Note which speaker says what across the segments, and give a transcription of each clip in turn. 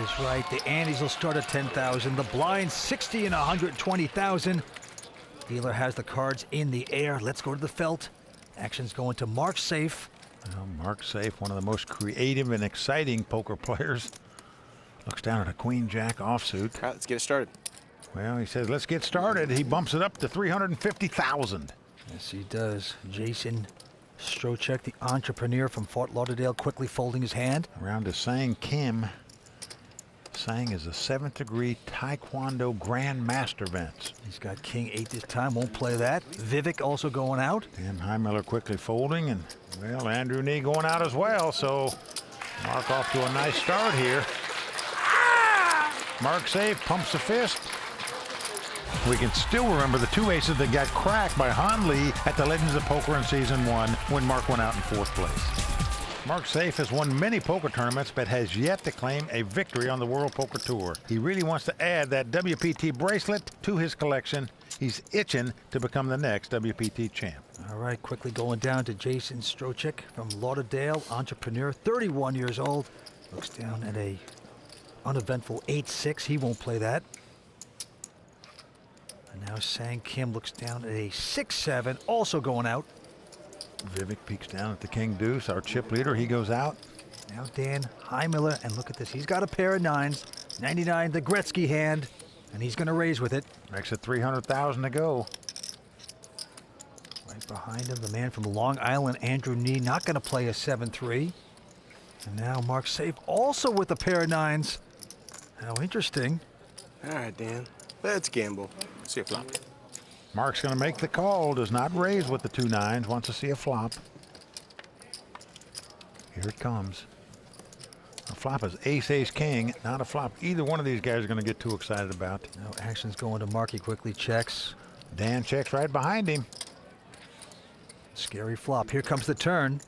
Speaker 1: is right. The antes will start at 10,000. The blinds 60 and 120,000. Dealer has the cards in the air. Let's go to the felt. Action's going to Mark Seif.
Speaker 2: Well, Mark Seif, one of the most creative and exciting poker players. Looks down at a queen-jack offsuit.
Speaker 3: All right, let's get it started.
Speaker 2: Well, he says, let's get started. He bumps it up to 350,000.
Speaker 1: Yes, he does. Jason Strochak, the entrepreneur from Fort Lauderdale, quickly folding his hand.
Speaker 2: Around to Sang Kim. Sang is a 7th degree Taekwondo Grand Master Vince.
Speaker 1: He's got king 8 this time, won't play that. Vivek also going out.
Speaker 2: Dan Heimiller quickly folding, and, well, Andrew Nee going out as well, so Mark off to a nice start here. Mark Seif pumps a fist. We can still remember the 2 aces that got cracked by Han Lee at the Legends of Poker in Season 1 when Mark went out in 4th place. Mark Seif has won many poker tournaments but has yet to claim a victory on the World Poker Tour. He really wants to add that WPT bracelet to his collection. He's itching to become the next WPT champ.
Speaker 1: All right, quickly going down to Jason Strochak from Lauderdale, entrepreneur, 31 years old. Looks down at a uneventful 8-6. He won't play that. And now Sang Kim looks down at a 6-7, also going out.
Speaker 2: Vivek peeks down at the king deuce, our chip leader. He goes out.
Speaker 1: Now Dan Heimiller, and look at this. He's got a pair of 9s, 99, the Gretzky hand, and he's going to raise with it.
Speaker 2: Makes it 300,000 to go.
Speaker 1: Right behind him, the man from Long Island, Andrew Nee, not going to play a 7-3. And now Mark Seif also with a pair of 9s. How interesting.
Speaker 3: All right, Dan. Let's gamble. See a flop.
Speaker 2: Mark's going to make the call. Does not raise with the 2 9s. Wants to see a flop. Here it comes. A flop is ace, king. Not a flop either one of these guys are going to get too excited about.
Speaker 1: Now action's going to Mark. He quickly checks.
Speaker 2: Dan checks right behind him.
Speaker 1: Scary flop. Here comes the turn.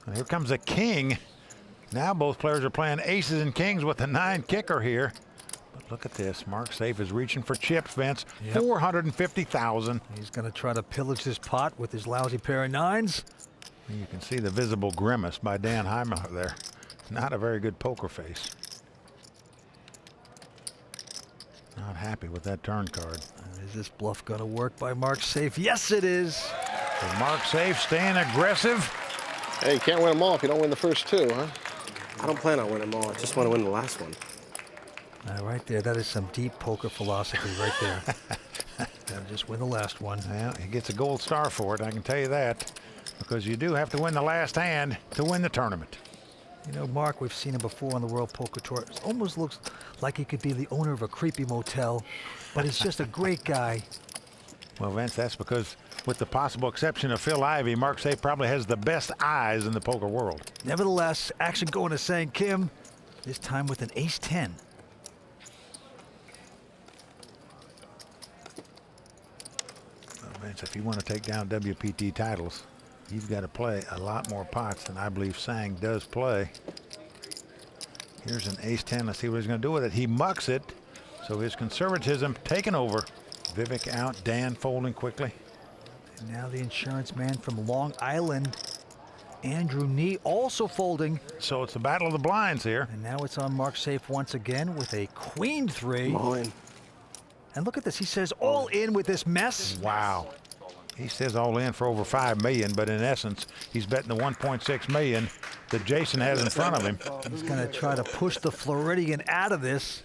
Speaker 2: And here comes a king. Now both players are playing aces and kings with the 9 kicker here. But look at this. Mark Seif is reaching for chips, Vince. Yep. 450,000.
Speaker 1: He's going to try to pillage this pot with his lousy pair of 9s.
Speaker 2: You can see the visible grimace by Dan Heimiller there. Not a very good poker face. Not happy with that turn card.
Speaker 1: Is this bluff going to work by Mark Seif? Yes, it is.
Speaker 2: So Mark Seif staying aggressive.
Speaker 4: Hey, you can't win them all if you don't win the first 2, huh?
Speaker 3: I don't plan on winning them all. I just want to win the last one.
Speaker 1: Right there, that is some deep poker philosophy right there. Gotta just win the last one.
Speaker 2: Well, he gets a gold star for it, I can tell you that. Because you do have to win the last hand to win the tournament.
Speaker 1: You know, Mark, we've seen him before on the World Poker Tour. It almost looks like he could be the owner of a creepy motel, but he's just a great guy.
Speaker 2: Well, Vince, that's because with the possible exception of Phil Ivey, Mark Seif probably has the best eyes in the poker world.
Speaker 1: Nevertheless, action going to Sang Kim, this time with an ace-10.
Speaker 2: Well, Vince, if you want to take down WPT titles, you've got to play a lot more pots than I believe Sang does play. Here's an ace-10. Let's see what he's going to do with it. He mucks it, so his conservatism taken over. Vivek out, Dan folding quickly.
Speaker 1: And now the insurance man from Long Island, Andrew Nee, also folding.
Speaker 2: So it's the battle of the blinds here.
Speaker 1: And now it's on Mark Seif once again with a queen 3.
Speaker 3: All in.
Speaker 1: And look at this. He says all in with this mess.
Speaker 2: Wow. He says all in for over $5 million, but in essence, he's betting the $1.6 million that Jason has in front of him.
Speaker 1: He's going to try to push the Floridian out of this.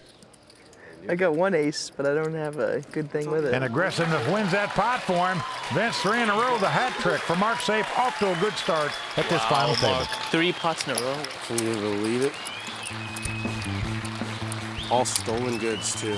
Speaker 5: I got 1 ace, but I don't have a good thing with it.
Speaker 2: And aggressiveness wins that pot for him. Vince, 3 in a row, the hat trick for Mark Seif, off to a good start at this final table.
Speaker 5: 3 pots in a row.
Speaker 3: Can you believe it? All stolen goods, too.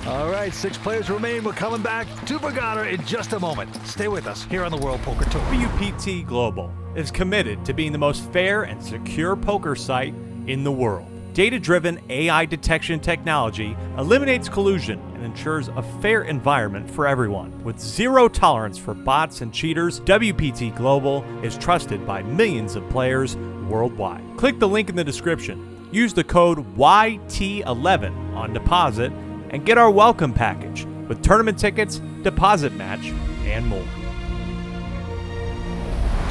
Speaker 1: All right, 6 players remain. We're coming back to Borgata in just a moment. Stay with us here on the World Poker Tour.
Speaker 6: WPT Global is committed to being the most fair and secure poker site in the world. Data-driven AI detection technology eliminates collusion and ensures a fair environment for everyone. With zero tolerance for bots and cheaters, WPT Global is trusted by millions of players worldwide. Click the link in the description. Use the code YT11 on deposit and get our welcome package with tournament tickets, deposit match, and more.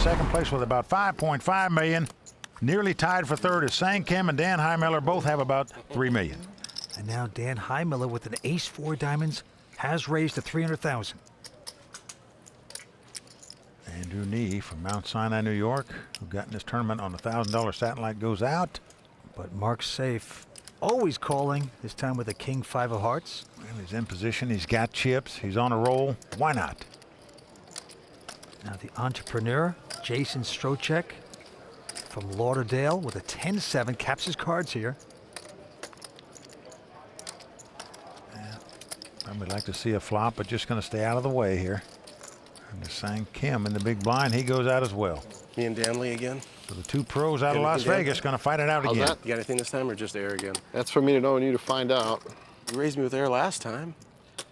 Speaker 2: Second place with about $5.5 million. Nearly tied for third is Sang Kim and Dan Heimiller. Both have about $3 million.
Speaker 1: And now Dan Heimiller with an ace-4 diamonds has raised to $300,000.
Speaker 2: Andrew Nee from Mount Sinai, New York, who got in this tournament on a $1,000 satellite, goes out.
Speaker 1: But Mark Seif always calling, this time with a king 5 of hearts.
Speaker 2: Well, he's in position. He's got chips. He's on a roll. Why not?
Speaker 1: Now the entrepreneur, Jason Strochak from Lauderdale with a 10-7, caps his cards here.
Speaker 2: I would like to see a flop, but just going to stay out of the way here. And the Sang Kim in the big blind, he goes out as well.
Speaker 3: Me and Danley again.
Speaker 2: So the two pros out of Las Vegas going to fight it out
Speaker 4: How's
Speaker 2: again.
Speaker 4: that?
Speaker 3: You got anything this time or just air again?
Speaker 4: That's for me to know and you to find out.
Speaker 3: You raised me with air last time.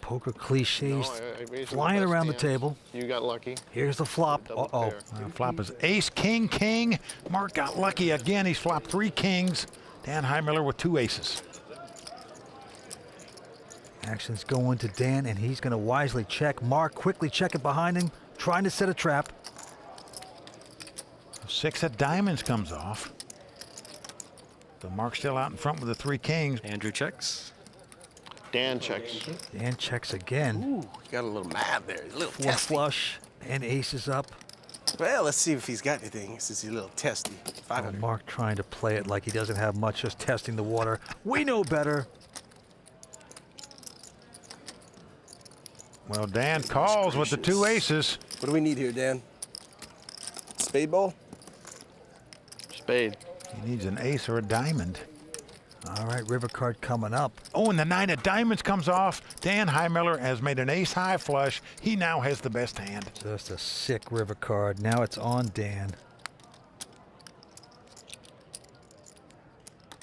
Speaker 1: Poker cliches
Speaker 4: I raised
Speaker 1: flying
Speaker 4: the best
Speaker 1: around the
Speaker 4: hands.
Speaker 1: table.
Speaker 4: You got lucky.
Speaker 1: Here's the flop.
Speaker 4: Double
Speaker 1: Uh-oh.
Speaker 4: pair.
Speaker 2: Flop is ace, king, king. Mark got lucky again. He's flopped 3 kings. Dan Heimiller with 2 aces.
Speaker 1: Action's going to Dan, and he's going to wisely check. Mark quickly checking behind him, trying to set a trap.
Speaker 2: 6 of diamonds comes off. So Mark's still out in front with the 3 kings.
Speaker 7: Andrew checks.
Speaker 4: Dan checks.
Speaker 1: Dan checks again.
Speaker 3: Ooh, you got a little mad there. A little
Speaker 1: 4
Speaker 3: testy.
Speaker 1: flush, and aces up.
Speaker 3: Well, let's see if he's got anything since he's a little testy. 500.
Speaker 1: Mark trying to play it like he doesn't have much, just testing the water. We know better.
Speaker 2: Well, Dan calls with the 2 aces.
Speaker 3: What do we need here, Dan? Spade ball?
Speaker 4: Spade.
Speaker 2: He needs an ace or a diamond.
Speaker 1: All right, river card coming up.
Speaker 2: Oh, and the 9 of diamonds comes off. Dan Heimiller has made an ace high flush. He now has the best hand.
Speaker 1: Just a sick river card. Now it's on Dan.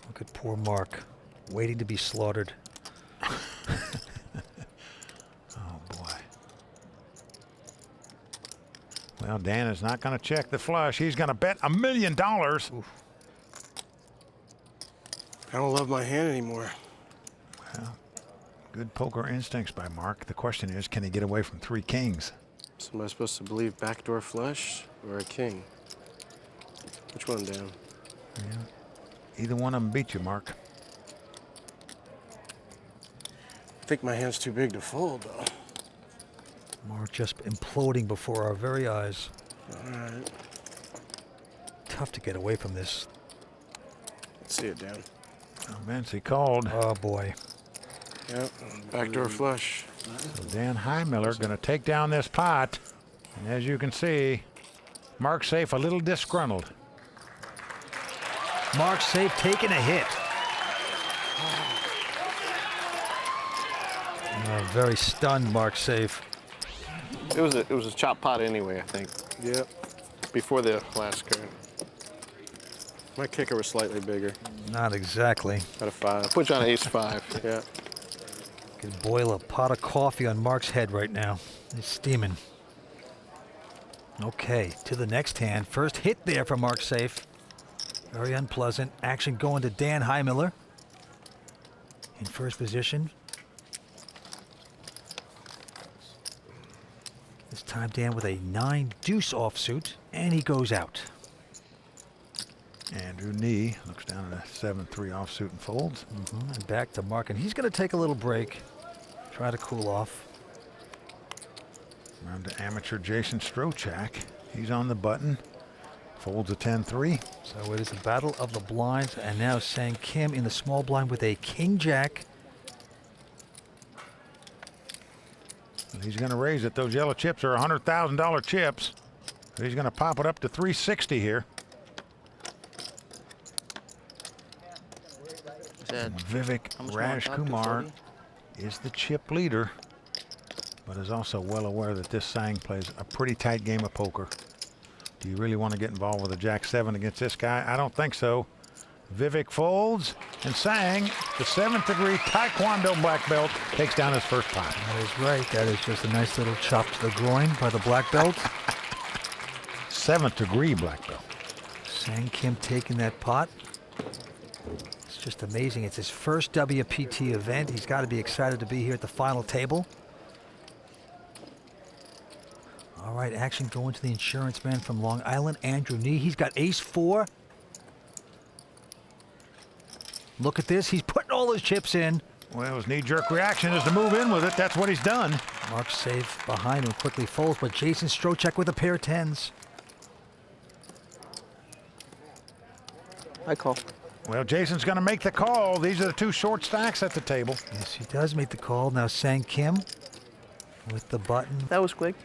Speaker 1: Look at poor Mark, waiting to be slaughtered.
Speaker 2: Well, Dan is not going to check the flush. He's going to bet $1 million.
Speaker 3: I don't love my hand anymore.
Speaker 2: Well, good poker instincts by Mark. The question is, can he get away from 3 kings?
Speaker 3: So am I supposed to believe backdoor flush or a king? Which one, Dan?
Speaker 2: Either one of them beat you, Mark.
Speaker 3: I think my hand's too big to fold, though.
Speaker 1: Mark just imploding before our very eyes.
Speaker 3: All right.
Speaker 1: Tough to get away from this.
Speaker 3: Let's see it, Dan.
Speaker 2: Oh, Vince, he called.
Speaker 1: Oh boy.
Speaker 3: Yep. Backdoor flush.
Speaker 2: So Dan Heimiller going to take down this pot. And as you can see, Mark Seif a little disgruntled.
Speaker 1: Mark Seif taking a hit. Very stunned, Mark Seif.
Speaker 4: It was a chop pot anyway, I think.
Speaker 3: Yep.
Speaker 4: Before the last card.
Speaker 3: My kicker was slightly bigger.
Speaker 1: Not exactly.
Speaker 3: Got a 5.
Speaker 4: Put you on ace 5.
Speaker 3: Yeah.
Speaker 1: Could boil a pot of coffee on Mark's head right now. He's steaming. Okay, to the next hand. First hit there for Mark Seif. Very unpleasant. Action going to Dan Heimiller. In first position. This time Dan with a 9 deuce offsuit, and he goes out.
Speaker 2: Andrew Nee looks down at a 7-3 offsuit and folds.
Speaker 1: And back to Mark, and he's going to take a little break. Try to cool off.
Speaker 2: Round to amateur Jason Strochak. He's on the button. Folds a 10-3.
Speaker 1: So it is a battle of the blinds, and now Sang Kim in the small blind with a king-jack.
Speaker 2: And he's going to raise it. Those yellow chips are $100,000 chips. So he's going to pop it up to 360 here.
Speaker 7: Said,
Speaker 2: Vivek
Speaker 7: how much more on top?
Speaker 2: Rajkumar
Speaker 7: 240?
Speaker 2: is the chip leader, but is also well aware that this Sang plays a pretty tight game of poker. Do you really want to get involved with a Jack-7 against this guy? I don't think so. Vivek folds, and Sang, the 7th degree Taekwondo black belt, takes down his first pot.
Speaker 1: That is right. That is just a nice little chop to the groin by the black belt.
Speaker 2: 7th degree black belt.
Speaker 1: Sang Kim taking that pot. It's just amazing. It's his first WPT event. He's got to be excited to be here at the final table. All right, action going to the insurance man from Long Island, Andrew Nee. He's got ace-4. Look at this. He's putting all his chips in.
Speaker 2: Well, his knee-jerk reaction is to move in with it. That's what he's done.
Speaker 1: Mark Seif behind him quickly folds, but Jason Strochak with a pair of tens.
Speaker 5: I call.
Speaker 2: Well, Jason's going to make the call. These are the two short stacks at the table.
Speaker 1: Yes, he does make the call. Now Sang Kim with the button.
Speaker 5: That was quick.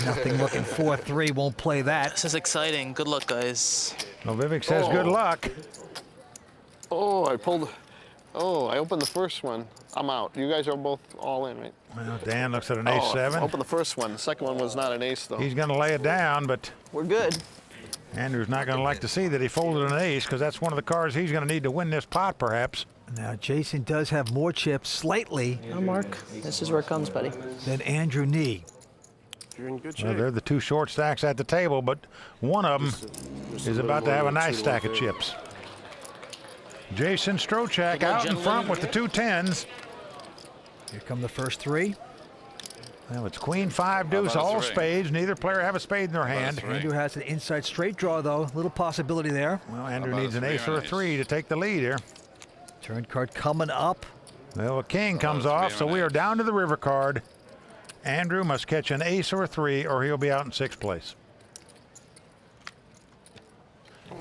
Speaker 1: Nothing looking 4-3. Won't play that.
Speaker 7: This is exciting. Good luck, guys.
Speaker 2: Well, Vivek says good luck.
Speaker 4: Oh, I opened the first one. I'm out. You guys are both all in, right?
Speaker 2: Well, Dan looks at an
Speaker 4: I
Speaker 2: ace-7.
Speaker 4: opened the first one. The second one was not an ace, though.
Speaker 2: He's going to lay it down, but
Speaker 5: We're good.
Speaker 2: Andrew's not going to like to see that he folded an ace, because that's one of the cards he's going to need to win this pot, perhaps.
Speaker 1: Now Jason does have more chips slightly
Speaker 5: Now, Mark, this is where it comes, buddy.
Speaker 1: than Andrew Nee.
Speaker 3: You're in good shape.
Speaker 2: Well, they're the two short stacks at the table, but one of them
Speaker 3: Just
Speaker 2: is
Speaker 3: a
Speaker 2: about to
Speaker 3: little
Speaker 2: have a
Speaker 3: more
Speaker 2: nice
Speaker 3: too
Speaker 2: stack of
Speaker 3: long.
Speaker 2: chips. Jason Strochak
Speaker 7: Good luck,
Speaker 2: out in
Speaker 7: gentlemen.
Speaker 2: front with the two tens.
Speaker 1: Here come the first three.
Speaker 2: Well, it's queen, 5, deuce, all spades. Neither player have a spade in their hand.
Speaker 1: Andrew has an inside straight draw, though. Little possibility there.
Speaker 2: Well, Andrew needs an ace or a 3 to take the lead here.
Speaker 1: Turn card coming up.
Speaker 2: Well, a king comes off, so we are down to the river card. Andrew must catch an ace or a 3, or he'll be out in 6th place.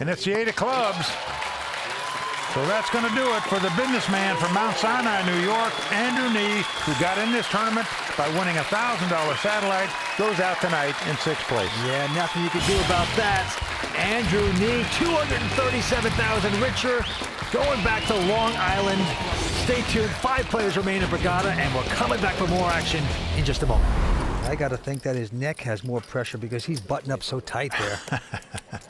Speaker 2: And it's the 8 of clubs. So that's going to do it for the businessman from Mount Sinai, New York, Andrew Nee, who got in this tournament by winning a $1,000 satellite, goes out tonight in 6th place.
Speaker 1: Yeah, nothing you can do about that. Andrew Nee, $237,000 richer, going back to Long Island. Stay tuned. 5 players remain in Borgata, and we're coming back for more action in just a moment. I got to think that his neck has more pressure because he's buttoned up so tight there.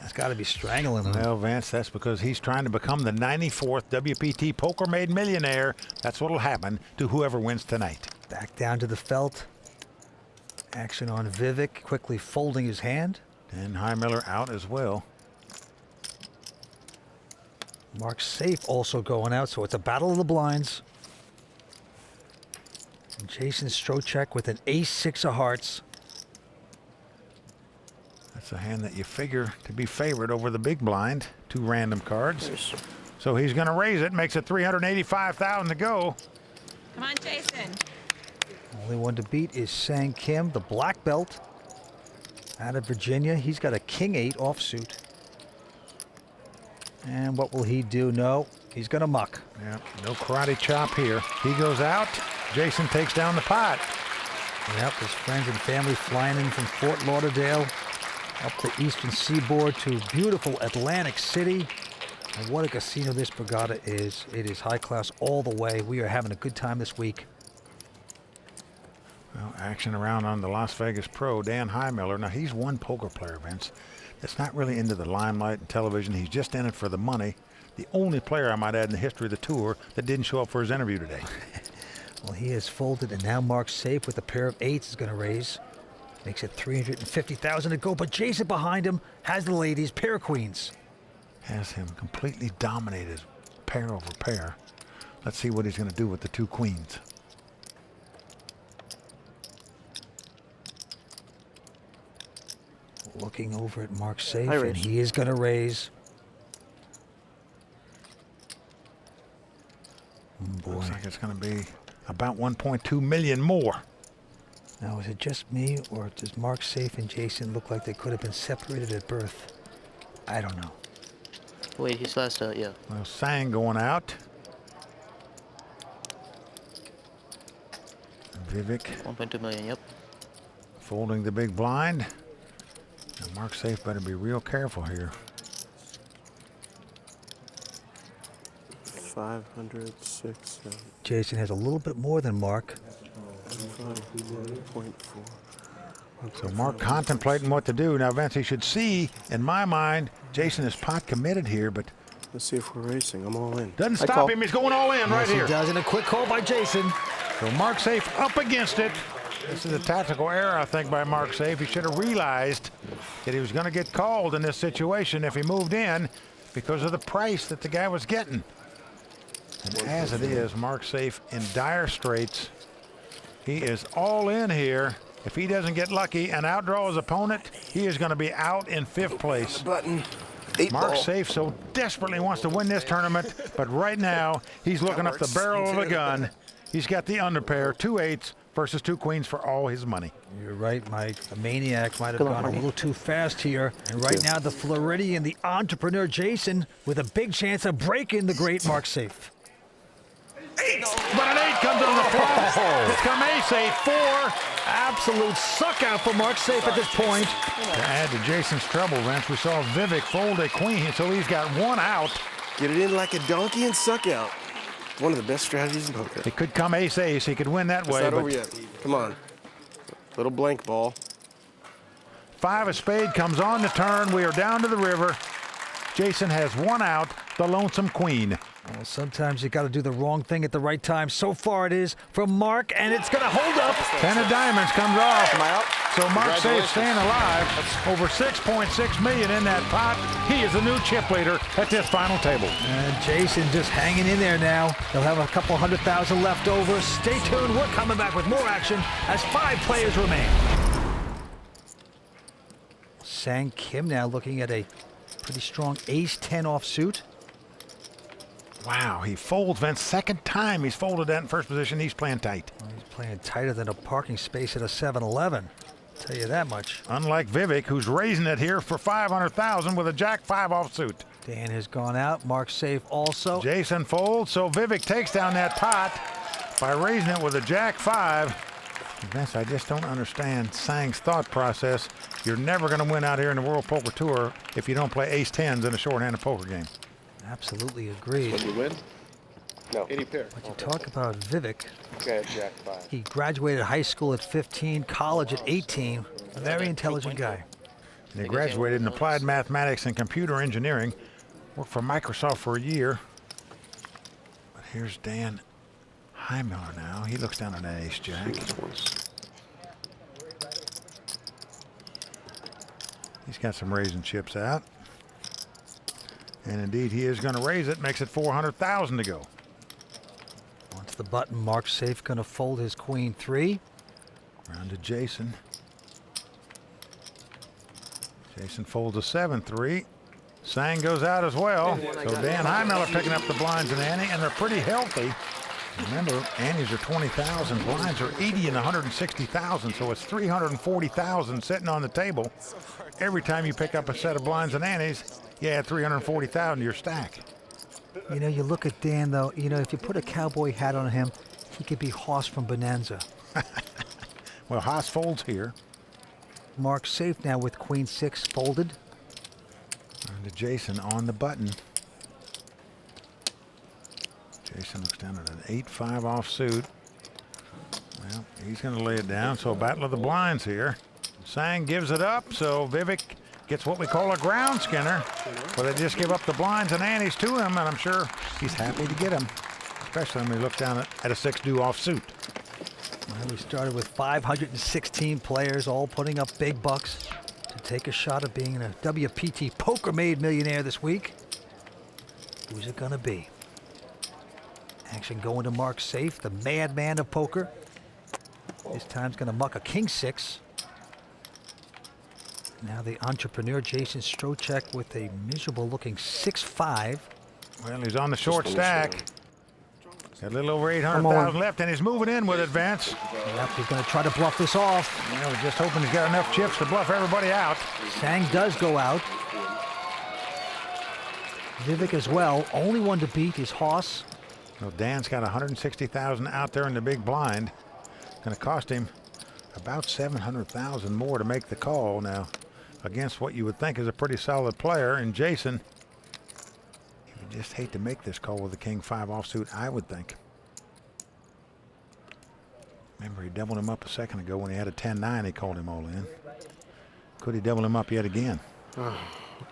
Speaker 1: It's got to be strangling him.
Speaker 2: Well, Vince, that's because he's trying to become the 94th WPT Poker Made Millionaire. That's what'll happen to whoever wins tonight.
Speaker 1: Back down to the felt. Action on Vivek, quickly folding his hand.
Speaker 2: And Heimiller out as well.
Speaker 1: Mark Seif also going out, so it's a battle of the blinds. And Jason Strochak with an ace-6 of hearts.
Speaker 2: That's a hand that you figure to be favored over the big blind. 2 random cards. So he's going to raise it, makes it $385,000 to go.
Speaker 8: Come on, Jason.
Speaker 1: Only one to beat is Sang Kim, the black belt out of Virginia. He's got a king-8 offsuit. And what will he do? No, he's going to muck.
Speaker 2: Yeah, no karate chop here. He goes out. Jason takes down the pot.
Speaker 1: Yep, his friends and family flying in from Fort Lauderdale up the eastern seaboard to beautiful Atlantic City. And what a casino this Borgata is. It is high class all the way. We are having a good time this week.
Speaker 2: Well, action around on the Las Vegas Pro, Dan Heimiller. Now, he's one poker player, Vince, that's not really into the limelight and television. He's just in it for the money. The only player, I might add, in the history of the tour that didn't show up for his interview today.
Speaker 1: Well, he has folded, and now Mark Seif with a pair of 8s is going to raise. Makes it $350,000 to go, but Jason behind him has the ladies, pair of queens.
Speaker 2: Has him completely dominated, pair over pair. Let's see what he's going to do with the 2 queens.
Speaker 1: Looking over at Mark Seif,
Speaker 5: I
Speaker 1: and
Speaker 5: raise.
Speaker 1: he is going to raise. Boy.
Speaker 2: Looks like it's going to be about 1.2 million more.
Speaker 1: Now, is it just me, or does Mark Seif and Jason look like they could have been separated at birth? I don't know.
Speaker 7: Wait, he's last out, yeah.
Speaker 2: Well, Sang going out. Vivek
Speaker 7: 1.2 million, yep.
Speaker 2: folding the big blind. Now Mark Seif better be real careful here.
Speaker 3: 500, 6, 7,
Speaker 1: Jason has a little bit more than Mark.
Speaker 3: 5.4.
Speaker 2: So Mark contemplating what to do. Now, Vince, he should see, in my mind, Jason is pot committed here, but
Speaker 3: Let's see if we're racing. I'm all in.
Speaker 2: doesn't
Speaker 5: I
Speaker 2: stop
Speaker 5: call.
Speaker 2: him. He's going all in right
Speaker 1: Yes,
Speaker 2: here.
Speaker 1: he does, and a quick call by Jason.
Speaker 2: So Mark Seif up against it. This is a tactical error, I think, by Mark Seif. He should have realized that he was going to get called in this situation if he moved in because of the price that the guy was getting. And as it is, Mark Seif in dire straits. He is all in here. If he doesn't get lucky and outdraw his opponent, he is going to be out in 5th place.
Speaker 3: Button.
Speaker 2: Mark Seif so desperately wants to win this tournament, but right now he's looking up the barrel of a gun. He's got the underpair, 2 8s versus 2 queens for all his money.
Speaker 1: You're right, Mike. The Maniac might have gone a little too fast here. And right now, the Floridian, the entrepreneur Jason, with a big chance of breaking the great Mark Seif.
Speaker 2: But an 8 comes on the flop. It's come ace-8, 4.
Speaker 1: Absolute suck out for Mark Seif at this point.
Speaker 2: To add to Jason's trouble, Vince, we saw Vivek fold a queen, so he's got 1 out.
Speaker 3: Get it in like a donkey and suck out. One of the best strategies in poker.
Speaker 2: It could come ace-ace. He could win that way.
Speaker 3: It's not
Speaker 2: But
Speaker 3: over yet. Come on. Little blank ball.
Speaker 2: 5 of spade comes on the turn. We are down to the river. Jason has 1 out, the lonesome queen.
Speaker 1: Well, sometimes you got to do the wrong thing at the right time. So far it is from Mark, and it's going to hold up.
Speaker 2: 10 of diamonds comes off.
Speaker 4: Am I out?
Speaker 2: So Mark Seif staying alive. Over $6.6 million in that pot. He is the new chip leader at this final table.
Speaker 1: And Jason just hanging in there now. He'll have a couple 100,000 left over. Stay tuned. We're coming back with more action as 5 players remain. Sang Kim now looking at a pretty strong ace-10 offsuit.
Speaker 2: Wow, he folds, Vince. Second time he's folded that in first position. He's playing tight.
Speaker 1: Well, he's playing tighter than a parking space at a 7-Eleven. Tell you that much.
Speaker 2: Unlike Vivek, who's raising it here for 500,000 with a jack 5 offsuit.
Speaker 1: Dan has gone out. Mark Seif also.
Speaker 2: Jason folds, so Vivek takes down that pot by raising it with a jack 5. Vince, I just don't understand Sang's thought process. You're never going to win out here in the World Poker Tour if you don't play ace-10s in a shorthanded poker game.
Speaker 1: Absolutely agreed.
Speaker 4: When you win? No. Any pair.
Speaker 1: But you talk about Vivek.
Speaker 4: Okay, jack 5.
Speaker 1: He graduated high school at 15, college at 18. A very intelligent guy.
Speaker 2: And he graduated in applied mathematics and computer engineering. Worked for Microsoft for a year. But here's Dan Heimiller now. He looks down at an ace-jack. He's got some raising chips out. And indeed, he is going to raise it. Makes it 400,000 to go.
Speaker 1: Onto the button, Mark Seif going to fold his queen 3.
Speaker 2: Round to Jason. Jason folds a 7-3. Sang goes out as well. So Dan Heimiller picking up the blinds and ante, and they're pretty healthy. Remember, antes are 20,000, blinds are 80 and 160,000, so it's 340,000 sitting on the table. Every time you pick up a set of blinds and antes, you add 340,000 to your stack.
Speaker 1: You know, you look at Dan, though, you know, if you put a cowboy hat on him, he could be Hoss from Bonanza.
Speaker 2: Well, Haas folds here.
Speaker 1: Mark Seif now with queen 6 folded.
Speaker 2: And to Jason on the button. Jason looks down at an 8-5 offsuit. Well, he's going to lay it down, so battle of the blinds here. Sang gives it up, so Vivek gets what we call a ground skinner. But they just give up the blinds and antes to him, and I'm sure he's happy to get him, especially when we look down at a 6-2 offsuit.
Speaker 1: Well, we started with 516 players, all putting up big bucks to take a shot at being a WPT Poker Made millionaire this week. Who's it going to be? Action going to Mark Seif, the madman of poker. This time's going to muck a king 6. Now the entrepreneur Jason Strochak with a miserable looking 6-5.
Speaker 2: Well, he's on the short stack. Got a little over 800,000 left, and he's moving in with advance.
Speaker 1: Yep, he's going to try to bluff this off.
Speaker 2: Well, we're just hoping he's got enough chips to bluff everybody out.
Speaker 1: Sang does go out. Vivek as well. Only one to beat is Hoss.
Speaker 2: Well, Dan's got 160,000 out there in the big blind. Going to cost him about 700,000 more to make the call now against what you would think is a pretty solid player. And Jason, he would just hate to make this call with a king 5 offsuit, I would think. Remember, he doubled him up a second ago when he had a 10-9. He called him all in. Could he double him up yet again?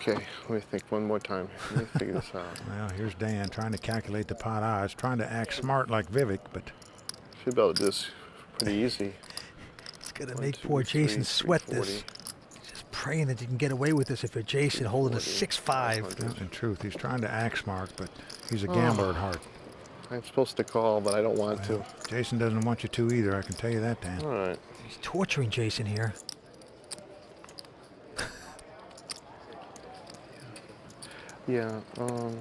Speaker 4: Okay, let me think one more time. Let me figure this out.
Speaker 2: Well, here's Dan trying to calculate the pot odds, trying to act smart like Vivek, but
Speaker 4: Should be able to do this pretty easy.
Speaker 1: It's going to make poor Jason sweat this. Just praying that you can get away with this if you're Jason holding a 6-5.
Speaker 2: in truth, he's trying to act smart, but he's a gambler at heart.
Speaker 4: I'm supposed to call, but I don't want to.
Speaker 2: Jason doesn't want you to either, I can tell you that, Dan.
Speaker 4: All right.
Speaker 1: He's torturing Jason here.
Speaker 4: Yeah.
Speaker 2: Well,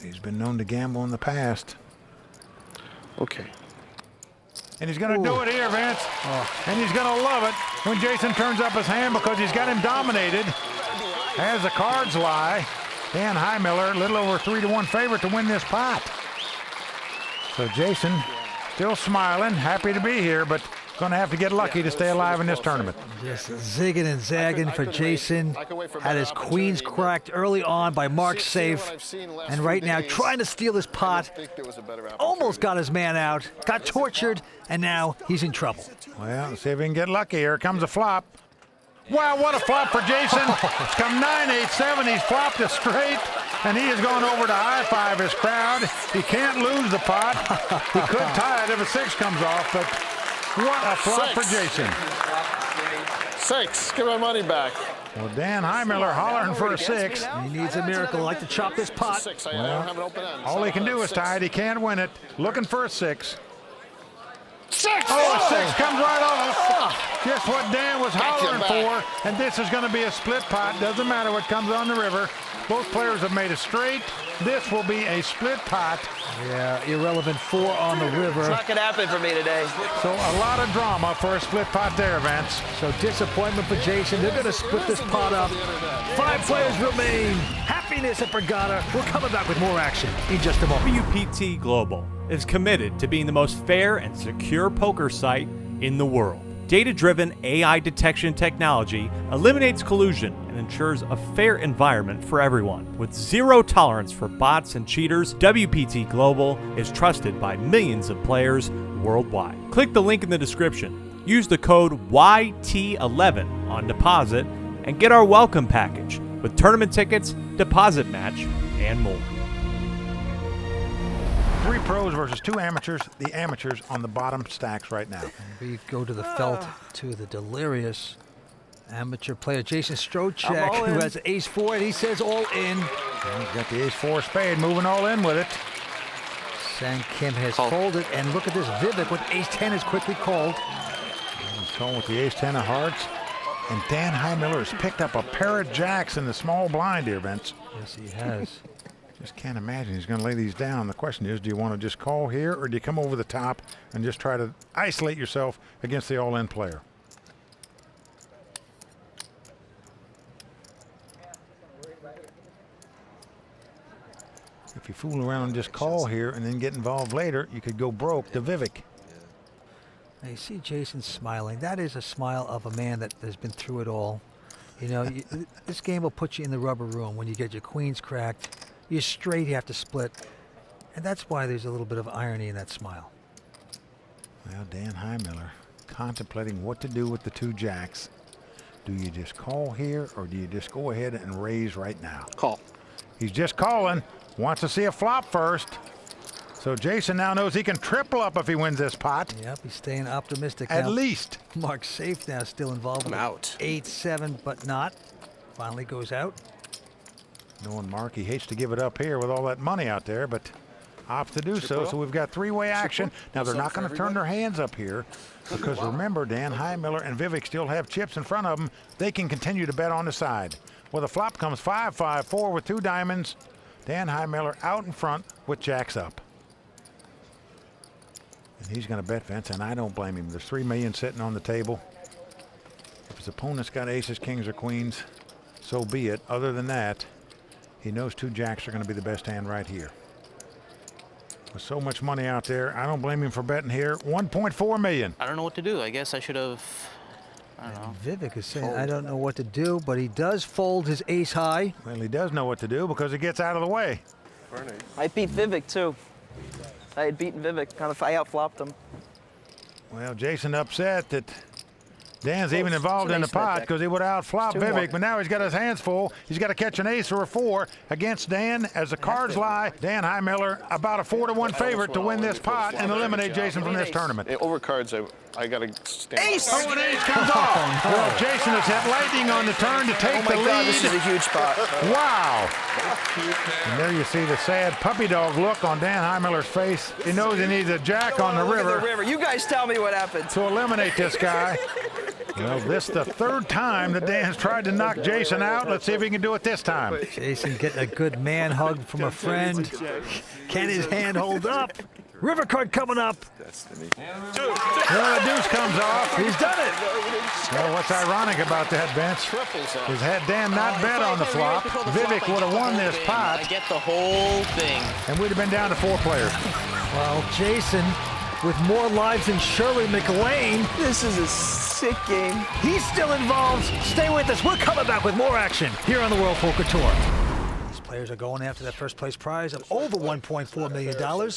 Speaker 2: he's been known to gamble in the past.
Speaker 4: Okay.
Speaker 2: And he's going to do it here, Vince. And he's going to love it when Jason turns up his hand because he's got him dominated. As the cards lie, Dan Heimiller, a little over 3-1 favorite to win this pot. So Jason still smiling, happy to be here, but going to have to get lucky to stay alive in this tournament.
Speaker 1: Just zigging and zagging for Jason. Had his queens cracked early on by Mark Seif. And right now trying to steal his pot. Almost got his man out. Got tortured. And now he's in trouble.
Speaker 2: Well, let's see if he can get lucky. Here comes a flop. Wow, what a flop for Jason. It's come 9-8-7. He's flopped a straight. And he has gone over to high-five his crowd. He can't lose the pot. He could tie it if a 6 comes off, but what a flop for Jason.
Speaker 4: 6. Give my money back.
Speaker 2: Well, Dan Heimiller hollering for a 6.
Speaker 1: He needs a miracle. Like to chop this pot.
Speaker 4: 6. I don't have an open end.
Speaker 2: All he can do is tie it. He can't win it. Looking for a 6.
Speaker 4: 6!
Speaker 2: Oh, a 6 comes right off. Just what Dan was hollering for. And this is going to be a split pot. Doesn't matter what comes on the river. Both players have made a straight. This will be a split pot.
Speaker 1: Yeah, irrelevant 4 on the river.
Speaker 5: It's not going to happen for me today.
Speaker 2: So a lot of drama for a split pot there, Vince.
Speaker 1: So disappointment for Jason. They're going to split this pot up. 5 players remain. Happiness at Borgata. We're coming back with more action in just a moment.
Speaker 6: WPT Global is committed to being the most fair and secure poker site in the world. Data-driven AI detection technology eliminates collusion and ensures a fair environment for everyone. With zero tolerance for bots and cheaters, WPT Global is trusted by millions of players worldwide. Click the link in the description. Use the code YT11 on deposit and get our welcome package with tournament tickets, deposit match, and more.
Speaker 2: 3 pros versus 2 amateurs. The amateurs on the bottom stacks right now.
Speaker 1: We go to the felt to the delirious amateur player Jason Strochak, who has ace-4, and he says all in.
Speaker 2: Well, he's got the ace-4 spade, moving all in with it.
Speaker 1: Sang Kim has folded, and look at this. Vivek with ace-10 is quickly called.
Speaker 2: He's calling with the ace-10 of hearts. And Dan Heimiller has picked up a pair of jacks in the small blind here, Vince.
Speaker 1: Yes, he has.
Speaker 2: Just can't imagine he's going to lay these down. The question is, do you want to just call here, or do you come over the top and just try to isolate yourself against the all-in player? If you fool around and just call here and then get involved later, you could go broke to Vivek.
Speaker 1: Now you see Jason smiling. That is a smile of a man that has been through it all. You know, this game will put you in the rubber room when you get your queens cracked. You're straight, you have to split. And that's why there's a little bit of irony in that smile.
Speaker 2: Well, Dan Heimiller contemplating what to do with the 2 jacks. Do you just call here, or do you just go ahead and raise right now?
Speaker 4: Call.
Speaker 2: He's just calling. Wants to see a flop first. So Jason now knows he can triple up if he wins this pot.
Speaker 1: Yep, he's staying optimistic
Speaker 2: At
Speaker 1: now.
Speaker 2: least.
Speaker 1: Mark Seif now still involved.
Speaker 3: I'm out.
Speaker 1: 8-7, but not. Finally goes out.
Speaker 2: Knowing Mark, he hates to give it up here with all that money out there, but opts to do so. So we've got 3-way action. Now they're not going to turn their hands up here because remember, Dan Heimiller and Vivek still have chips in front of them. They can continue to bet on the side. Well, the flop comes 5-5-4 with 2 diamonds. Dan Heimiller out in front with jacks up. And he's going to bet, Vince, and I don't blame him. There's $3 million sitting on the table. If his opponent's got aces, kings, or queens, so be it. Other than that, he knows 2 jacks are going to be the best hand right here. With so much money out there, I don't blame him for betting here. $1.4 million.
Speaker 7: I don't know what to do. I guess I should have, I don't know.
Speaker 1: Vivek is saying, I don't know what to do, but he does fold his ace high.
Speaker 2: Well, he does know what to do because he gets out of the way.
Speaker 5: I beat Vivek, too. I had beaten Vivek. I outflopped him.
Speaker 2: Well, Jason upset that Dan's even involved in the pot because he would outflop Vivek, but now he's got his hands full. He's got to catch an ace or a 4 against Dan. As the cards lie, Dan Heimiller about a 4-1 favorite to win this pot and eliminate Jason from this tournament.
Speaker 4: Over cards, I got to stand.
Speaker 5: Ace!
Speaker 2: Oh, an ace comes off. Well, Jason has hit lightning on the turn to take the lead.
Speaker 5: God, this is a huge pot.
Speaker 2: Wow. And there you see the sad puppy dog look on Dan Heimiller's face. He knows he needs a jack on the river
Speaker 5: You guys tell me what happened.
Speaker 2: to eliminate this guy. Well, this is the third time that Dan's tried to knock Jason out. Let's see if he can do it this time.
Speaker 1: Jason getting a good man hug from a friend. Can his hand hold up? River card coming up.
Speaker 2: Well, the deuce comes off.
Speaker 1: He's done it.
Speaker 2: Well, what's ironic about that, Vince, is had Dan not bet on the flop, Vivek would have won this pot.
Speaker 7: I get the whole thing.
Speaker 2: And we'd have been down to 4 players.
Speaker 1: Well, Jason, with more lives than Shirley MacLaine,
Speaker 5: This is a sick game.
Speaker 1: he's still involved. Stay with us. We're coming back with more action here on the World Poker Tour. These players are going after that first place prize of over $1.4 million.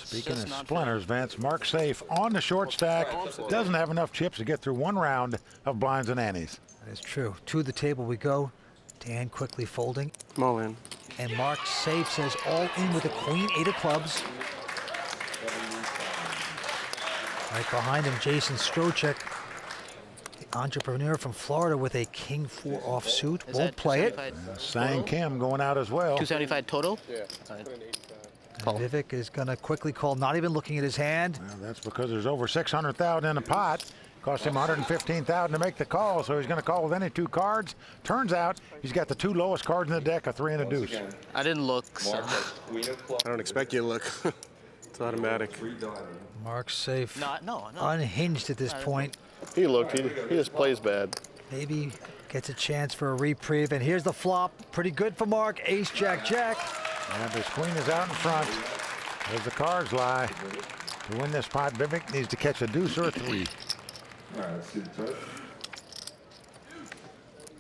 Speaker 2: Speaking of splinters, Vince, Mark Seif on the short stack doesn't have enough chips to get through 1 round of blinds and antes.
Speaker 1: That is true. To the table we go. Dan quickly folding.
Speaker 3: I'm all in.
Speaker 1: And Mark Seif says all in with a queen, 8 of clubs. Right behind him, Jason Strochak, the entrepreneur from Florida, with a king 4 offsuit. Won't play it.
Speaker 2: Sang Kim going out as well.
Speaker 7: 275 total?
Speaker 1: And Vivek is going to quickly call, not even looking at his hand.
Speaker 2: Well, that's because there's over 600,000 in the pot. Cost him 115,000 to make the call, so he's going to call with any 2 cards. Turns out he's got the 2 lowest cards in the deck, a 3 and a deuce.
Speaker 7: I didn't look, so.
Speaker 3: I don't expect you to look. It's automatic.
Speaker 1: Mark Seif
Speaker 7: No.
Speaker 1: unhinged at this point.
Speaker 4: He looked. He just plays bad.
Speaker 1: Maybe gets a chance for a reprieve. And here's the flop. Pretty good for Mark. Ace, Jack, Jack.
Speaker 2: And his queen is out in front. As the cards lie. To win this pot, Vivek needs to catch a deuce or a 3.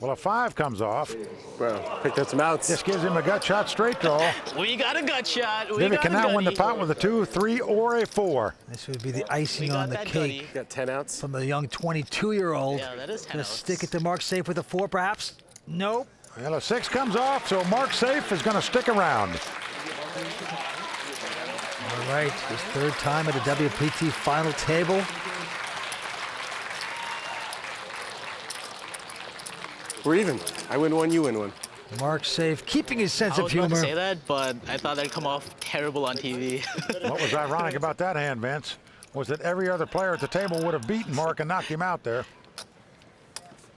Speaker 2: Well, a 5 comes off.
Speaker 3: Well, picked up some outs.
Speaker 2: This gives him a gut shot straight draw.
Speaker 7: We got a gut shot.
Speaker 2: Vivek can now win the pot with a 2, 3, or a 4.
Speaker 1: This would be the icing on the cake
Speaker 3: Got 10 outs.
Speaker 1: from the young 22-year-old.
Speaker 7: Yeah, that is 10
Speaker 1: Just
Speaker 7: outs.
Speaker 1: stick it to Mark Seif with a 4, perhaps. Nope.
Speaker 2: Well, a 6 comes off, so Mark Seif is going to stick around.
Speaker 1: All right, his 3rd time at the WPT final table.
Speaker 3: We're even. I win 1, you win 1.
Speaker 1: Mark Seif keeping his sense
Speaker 7: I
Speaker 1: of
Speaker 7: was about
Speaker 1: humor.
Speaker 7: to say that, but I thought that'd come off terrible on TV.
Speaker 2: What was ironic about that hand, Vince, was that every other player at the table would have beaten Mark and knocked him out there.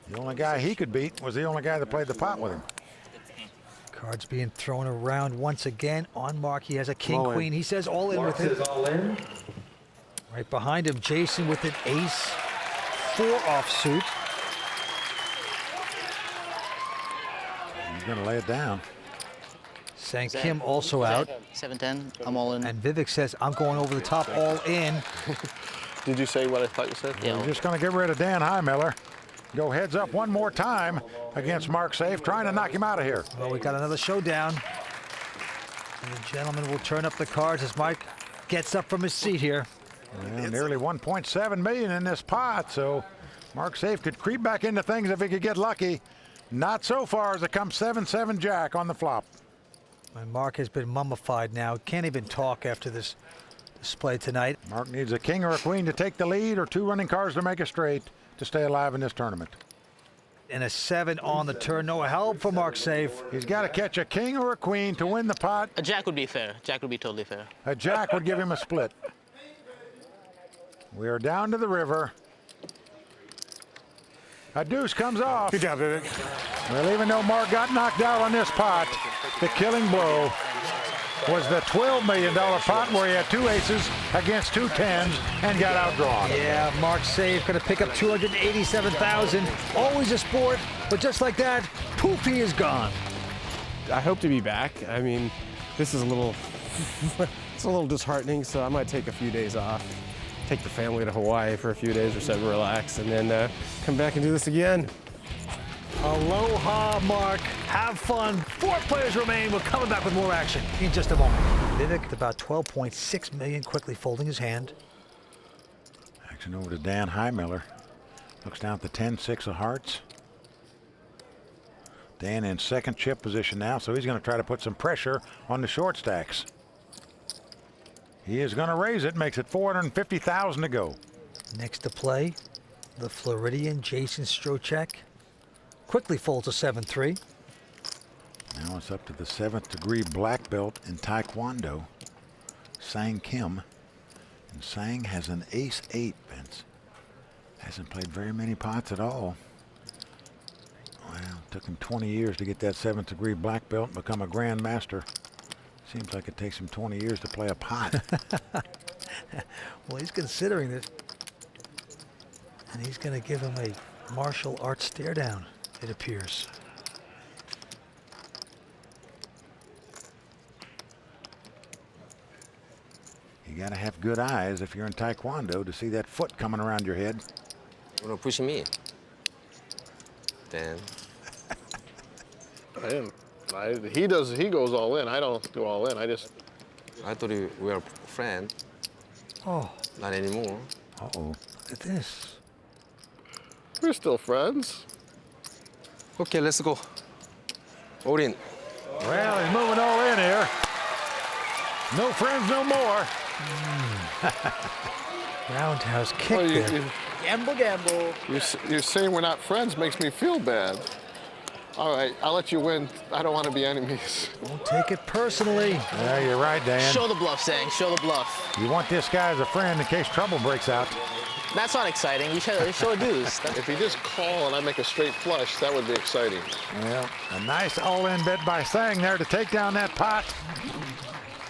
Speaker 2: The only guy he could beat was the only guy that played the pot with him.
Speaker 1: Cards being thrown around once again on Mark. He has a king,
Speaker 3: All in.
Speaker 1: queen. He says all in with it. Right behind him, Jason with an ace, 4 offsuit.
Speaker 2: He's going to lay it down.
Speaker 1: Sang Kim also out.
Speaker 7: 710. I'm all in.
Speaker 1: And Vivek says, I'm going over the top, all in.
Speaker 4: Did you say what I thought you said?
Speaker 7: Yeah.
Speaker 2: We're just going to get rid of Dan Heimiller. Go heads up one more time against Mark Seif, trying to knock him out of here.
Speaker 1: Well, we got another showdown. And the gentleman will turn up the cards as Mike gets up from his seat here.
Speaker 2: Well, nearly 1.7 million in this pot, so Mark Seif could creep back into things if he could get lucky. Not so far as it comes 7-7 Jack on the flop.
Speaker 1: And Mark has been mummified now. Can't even talk after this display tonight.
Speaker 2: Mark needs a king or a queen to take the lead, or 2 running cards to make a straight to stay alive in this tournament.
Speaker 1: And a 7 on the turn. No help for Mark Seif.
Speaker 2: He's got to catch a king or a queen to win the pot.
Speaker 7: A jack would be fair. Jack would be totally fair.
Speaker 2: A jack would give him a split. We are down to the river. A deuce comes off.
Speaker 3: Good job, Vivek.
Speaker 2: Well, even though Mark got knocked out on this pot, the killing blow was the $12 million pot where he had 2 aces against 2 tens and got outdrawn.
Speaker 1: Yeah, Mark Seif going to pick up $287,000. Always a sport, but just like that, poof, he is gone.
Speaker 3: I hope to be back. I mean, this is a little, it's a little disheartening, so I might take a few days off. Take the family to Hawaii for a few days or so to relax, and then come back and do this again.
Speaker 1: Aloha, Mark. Have fun. 4 players remain. We're coming back with more action in just a moment. Vivek at about 12.6 million, quickly folding his hand.
Speaker 2: Action over to Dan Heimiller. Looks down at the 10-6 of hearts. Dan in second chip position now, so he's going to try to put some pressure on the short stacks. He is going to raise it, makes it $450,000 to go.
Speaker 1: Next to play, the Floridian Jason Strochak quickly folds a 7-3.
Speaker 2: Now it's up to the 7th degree black belt in Taekwondo, Sang Kim. And Sang has an ace-8, Vince. Hasn't played very many pots at all. Well, took him 20 years to get that 7th degree black belt and become a grandmaster. Seems like it takes him 20 years to play a pot.
Speaker 1: Well, he's considering it. And he's going to give him a martial arts stare down, it appears.
Speaker 2: You got to have good eyes if you're in Taekwondo to see that foot coming around your head.
Speaker 9: You want to push me? Then.
Speaker 4: I didn't. He goes all in. I don't go all in.
Speaker 9: I thought we were friends.
Speaker 1: Oh.
Speaker 9: Not anymore.
Speaker 2: Uh-oh.
Speaker 1: Look at this.
Speaker 4: We're still friends.
Speaker 9: Okay, let's go. All in.
Speaker 2: Well, he's moving all in here. No friends no more.
Speaker 1: Roundhouse kick
Speaker 4: Well,
Speaker 1: there.
Speaker 5: Gamble, gamble.
Speaker 4: You're saying we're not friends makes me feel bad. All right, I'll let you win. I don't want to be enemies.
Speaker 1: Don't take it personally.
Speaker 2: Yeah, you're right, Dan.
Speaker 7: Show the bluff, Sang. Show the bluff.
Speaker 2: You want this guy as a friend in case trouble breaks out.
Speaker 7: That's not exciting. You should show a deuce.
Speaker 4: If you just call and I make a straight flush, that would be exciting.
Speaker 2: Well, a nice all-in bet by Sang there to take down that pot.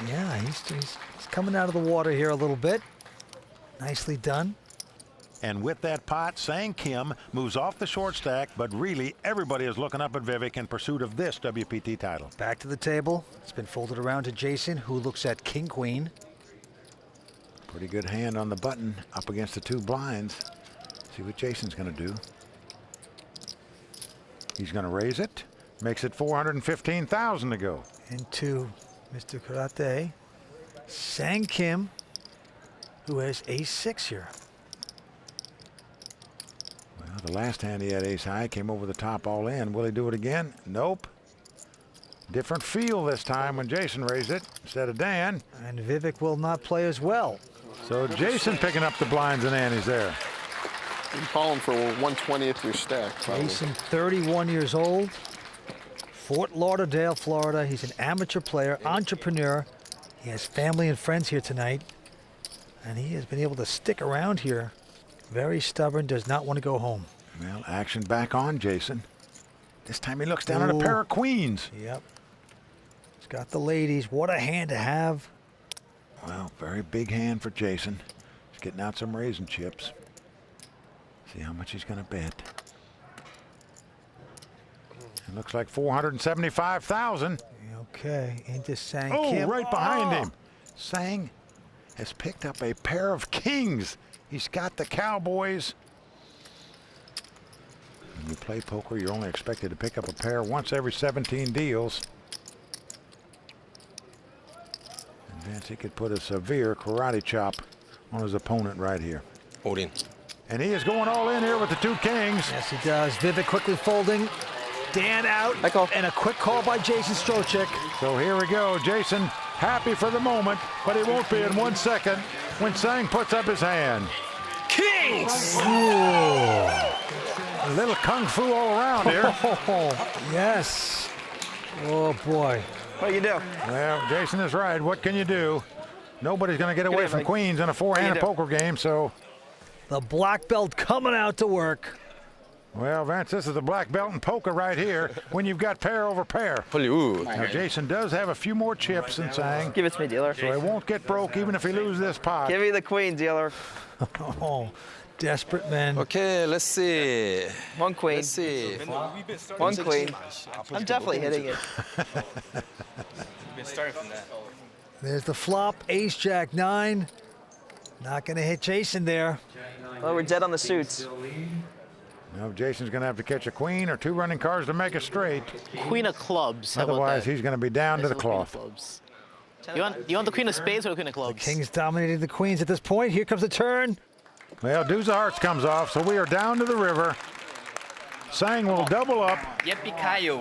Speaker 1: Yeah, he's coming out of the water here a little bit. Nicely done.
Speaker 2: And with that pot, Sang Kim moves off the short stack, but really everybody is looking up at Vivek in pursuit of this WPT title.
Speaker 1: Back to the table. It's been folded around to Jason, who looks at King Queen.
Speaker 2: Pretty good hand on the button up against the 2 blinds. See what Jason's going to do. He's going to raise it. Makes it 415,000 to go.
Speaker 1: Into Mr. Karate. Sang Kim, who has ace-6 here.
Speaker 2: Well, the last hand he had ace high, came over the top all in. Will he do it again? Nope. Different feel this time when Jason raised it instead of Dan.
Speaker 1: And Vivek will not play as well.
Speaker 2: So Jason picking up the blinds and antes there.
Speaker 4: You can call him for 1/20th your stack. Probably.
Speaker 1: Jason, 31 years old. Fort Lauderdale, Florida. He's an amateur player, entrepreneur. He has family and friends here tonight. And he has been able to stick around here. Very stubborn, does not want to go home.
Speaker 2: Well, action back on Jason. This time he looks down at a
Speaker 1: Ooh.
Speaker 2: pair of queens.
Speaker 1: Yep. He's got the ladies. What a hand to have.
Speaker 2: Well, very big hand for Jason. He's getting out some raisin chips. See how much he's going to bet. It looks like 475,000.
Speaker 1: Okay, into Sang
Speaker 2: Oh,
Speaker 1: Kim.
Speaker 2: right behind
Speaker 1: Oh!
Speaker 2: him. Sang has picked up a pair of kings. He's got the Cowboys. When you play poker, you're only expected to pick up a pair once every 17 deals. And Vince, he could put a severe karate chop on his opponent right here.
Speaker 9: All in.
Speaker 2: And he is going all in here with the 2 kings.
Speaker 1: Yes, he does. Vivek quickly folding. Dan out.
Speaker 5: I call.
Speaker 1: And a quick call by Jason Strochak.
Speaker 2: So here we go. Jason happy for the moment, but he won't be in 1 second when Sang puts up his hand.
Speaker 5: Kings!
Speaker 2: A little kung fu all around here.
Speaker 1: Yes. Oh, boy.
Speaker 5: What do you do?
Speaker 2: Well, Jason is right. What can you do? Nobody's going to get away from queens in a 4-handed poker game, so...
Speaker 1: The black belt coming out to work.
Speaker 2: Well, Vance, this is the black belt in poker right here when you've got pair over pair.
Speaker 9: Hollywood.
Speaker 2: Now, Jason does have a few more chips than Sang,
Speaker 5: Give it to me, dealer.
Speaker 2: so he won't get broke even if he loses this pot.
Speaker 5: Give me the queen, dealer.
Speaker 1: Oh, desperate men.
Speaker 9: Okay, let's see.
Speaker 5: One queen.
Speaker 9: Let's see.
Speaker 5: One queen. I'm definitely hitting it.
Speaker 1: There's the flop, ace, jack, 9. Not going to hit Jason there.
Speaker 5: Oh, we're dead on the suits.
Speaker 2: Now, Jason's going to have to catch a queen or 2 running cards to make a straight.
Speaker 7: Queen of clubs. How about
Speaker 2: Otherwise,
Speaker 7: that?
Speaker 2: he's going to be down to the
Speaker 7: Nice little
Speaker 2: cloth.
Speaker 7: queen of clubs. You want the queen of spades or the queen of clubs?
Speaker 1: Kings dominating the queens at this point. Here comes the turn.
Speaker 2: Well, deuce of hearts comes off, so we are down to the river. Sang will double up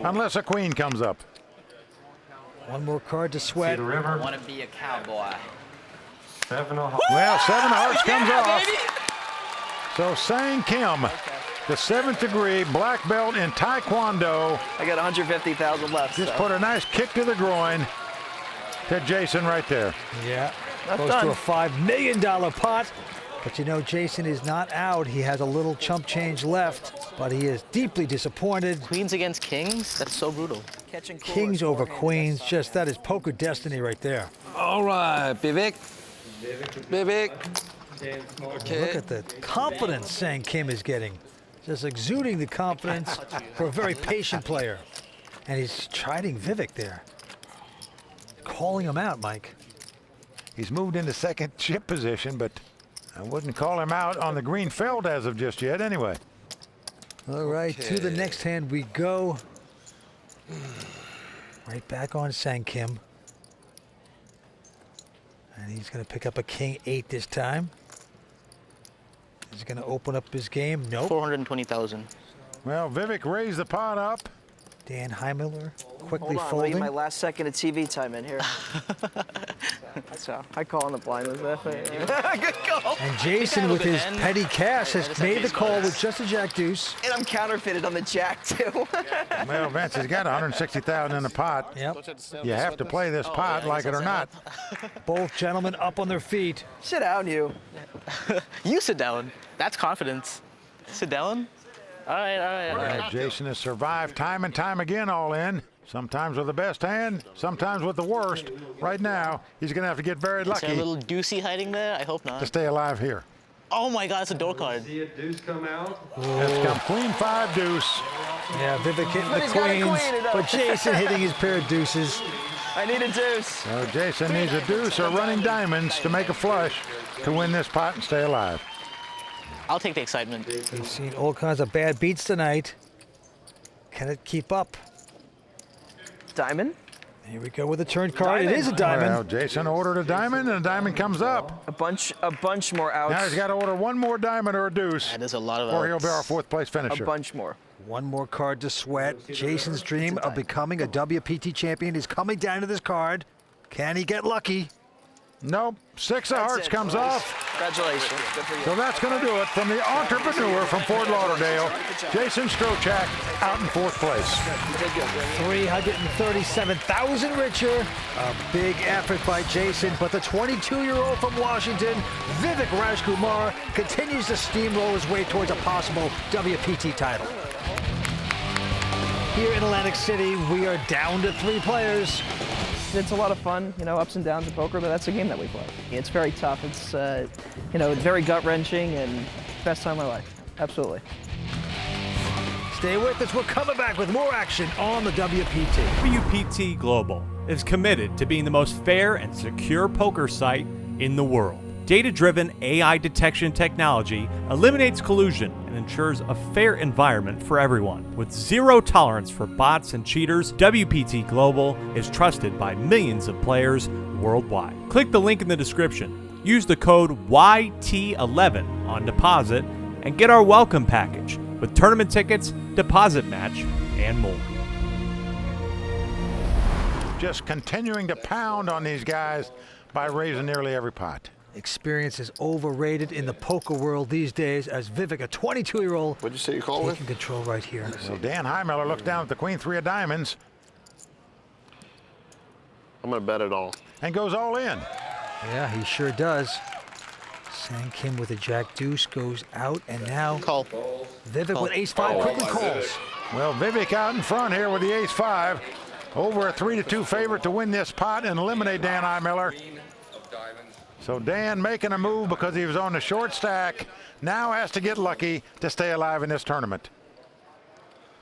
Speaker 2: unless a queen comes up.
Speaker 1: One more card to sweat.
Speaker 10: Want to be a cowboy.
Speaker 2: Well, 7 of hearts comes off. So Sang Kim, the 7th degree black belt in Taekwondo,
Speaker 5: I got 150,000 left.
Speaker 2: just
Speaker 5: so.
Speaker 2: put a nice kick to the groin to Jason right there.
Speaker 1: Yeah.
Speaker 5: Not
Speaker 1: Close
Speaker 5: done.
Speaker 1: to a $5 million pot. But you know, Jason is not out. He has a little chump change left, but he is deeply disappointed.
Speaker 7: Queens against kings? That's so brutal.
Speaker 1: Kings over queens, just that is poker destiny right there.
Speaker 9: All right, Vivek. Vivek. Okay.
Speaker 1: Look at the confidence Sang Kim is getting. Just exuding the confidence for a very patient player. And he's chiding Vivek there. Calling him out, Mike.
Speaker 2: He's moved into second chip position, but I wouldn't call him out on the green felt as of just yet anyway.
Speaker 1: All right, to the next hand we go. Right back on Sang Kim. And he's going to pick up a king 8 this time. He's going to open up his game. Nope.
Speaker 7: 420,000.
Speaker 2: Well, Vivek raised the pot up.
Speaker 1: Dan Heimiller quickly
Speaker 5: Hold on,
Speaker 1: folding.
Speaker 5: I'll get my last second of TV time in here. So I call on the blind with that. Good call.
Speaker 1: And Jason with his petty cash has made the call with just a jack deuce.
Speaker 5: And I'm counterfeited on the jack too.
Speaker 2: Well, Vince has got 160,000 in the pot.
Speaker 1: Yep.
Speaker 2: You have to play this pot, like it or not.
Speaker 1: Both gentlemen up on their feet.
Speaker 5: Sit down, you.
Speaker 7: You sit down. That's confidence. Sit down. All right, all right, all right.
Speaker 2: Yeah, Jason has survived time and time again all in. Sometimes with the best hand, sometimes with the worst. Right now, he's going to have to get very
Speaker 7: Is there
Speaker 2: lucky
Speaker 7: a little deucey hiding there? I hope not.
Speaker 2: to stay alive here.
Speaker 7: Oh my God, it's a door card.
Speaker 2: That's come queen 5 deuce.
Speaker 1: Yeah, Vivek hitting
Speaker 5: But
Speaker 1: the
Speaker 5: he's got a
Speaker 1: queens,
Speaker 5: queen, it
Speaker 1: but
Speaker 5: up.
Speaker 1: Jason hitting his pair of deuces.
Speaker 5: I need a deuce.
Speaker 2: So Jason needs a deuce or running diamonds to make a flush to win this pot and stay alive.
Speaker 7: I'll take the excitement.
Speaker 1: We've seen all kinds of bad beats tonight. Can it keep up?
Speaker 5: Diamond?
Speaker 1: Here we go with a turn card.
Speaker 5: Diamond.
Speaker 1: It is a diamond.
Speaker 2: Well, Jason ordered a diamond, and a diamond comes up.
Speaker 5: A bunch more outs.
Speaker 2: Now he's got to order one more diamond or a deuce,
Speaker 7: That is a lot of
Speaker 2: or he'll
Speaker 7: outs.
Speaker 2: be our 4th place
Speaker 5: a
Speaker 2: finisher.
Speaker 5: bunch more.
Speaker 1: One more card to sweat. Jason's dream of becoming a WPT champion is coming down to this card. Can he get lucky?
Speaker 2: Nope. 6 of hearts comes off.
Speaker 5: Congratulations. Good for you.
Speaker 2: So that's going to do it from the entrepreneur from Fort Lauderdale, Jason Strochak, out in 4th place.
Speaker 1: 337,000 richer. A big effort by Jason, but the 22-year-old from Washington, Vivek Rajkumar, continues to steamroll his way towards a possible WPT title. Here in Atlantic City, we are down to 3 players.
Speaker 5: It's a lot of fun, you know, ups and downs of poker, but that's a game that we play. It's very tough. It's, you know, very gut-wrenching and best time of my life. Absolutely.
Speaker 1: Stay with us. We're coming back with more action on the WPT.
Speaker 6: WPT Global is committed to being the most fair and secure poker site in the world. Data-driven AI detection technology eliminates collusion and ensures a fair environment for everyone. With zero tolerance for bots and cheaters, WPT Global is trusted by millions of players worldwide. Click the link in the description. Use the code YT11 on deposit and get our welcome package with tournament tickets, deposit match, and more.
Speaker 2: Just continuing to pound on these guys by raising nearly every pot.
Speaker 1: Experience is overrated in the poker world these days as Vivek, a 22-year-old,
Speaker 4: What'd you say you call with?
Speaker 1: taking control right here.
Speaker 2: So Dan Heimiller looks down at the queen 3 of diamonds
Speaker 4: I'm going to bet it all.
Speaker 2: and goes all in.
Speaker 1: Yeah, he sure does. Sang Kim with a jack deuce goes out, and now
Speaker 7: Call.
Speaker 1: Vivek with ace-5 quickly calls.
Speaker 2: Well, Vivek out in front here with the ace-5. Over a 3-2 favorite to win this pot and eliminate Dan Heimiller. So Dan making a move because he was on the short stack. Now has to get lucky to stay alive in this tournament.